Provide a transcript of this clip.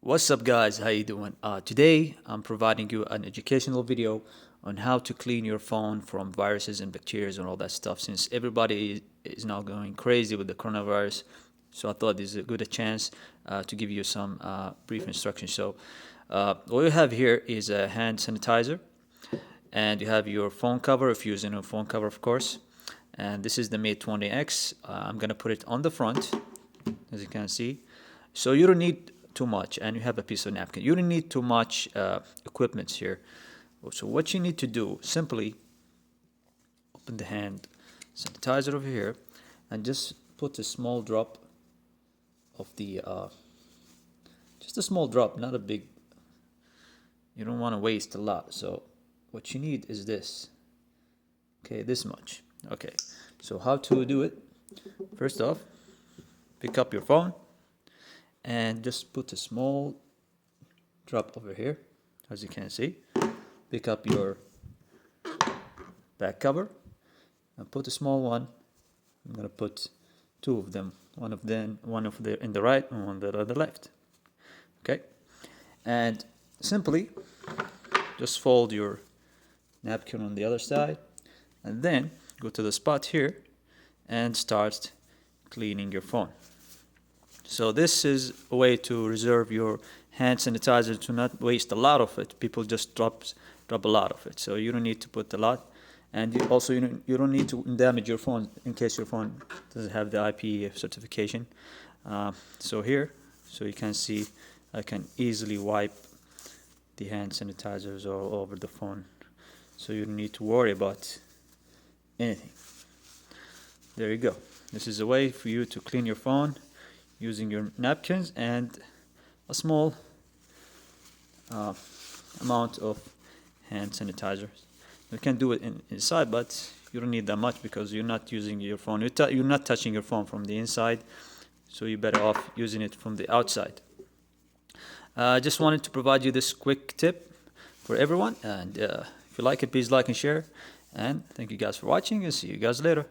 What's up guys, how you doing? Today I'm providing you an educational video on how to clean your phone from viruses and bacteria and all that stuff, since everybody is now going crazy with the coronavirus. So I thought this is a good chance to give you some brief instructions. So what you have here is a hand sanitizer, and you have your phone cover if you're using a phone cover, of course. And this is the Mate 20X. I'm gonna put it on the front, as you can see. So you don't need too much, and you have a piece of napkin. You don't need too much equipment here. So what you need to do, simply open the hand sanitizer over here and just put a small drop of the just a small drop, not a big. You don't want to waste a lot. So what you need is this. Okay, this much. Okay, so how to do it? First off, pick up your phone and just put a small drop over here, as you can see. Pick up your back cover and put a small one. I'm gonna put two of them, one of them in the right and one on the left. Okay, and simply just fold your napkin on the other side, and then go to the spot here and start cleaning your phone. So this is a way to reserve your hand sanitizer, to not waste a lot of it. People just drop a lot of it, so you don't need to put a lot. And you don't need to damage your phone in case your phone doesn't have the IP certification. So you can see, I can easily wipe the hand sanitizers all over the phone, so you don't need to worry about anything. There you go. This is a way for you to clean your phone using your napkins and a small amount of hand sanitizers. You can do it inside, but you don't need that much because you're not using your phone. You're not touching your phone from the inside, so you're better off using it from the outside. I just wanted to provide you this quick tip for everyone, and if you like it, please like and share. And thank you guys for watching, and see you guys later.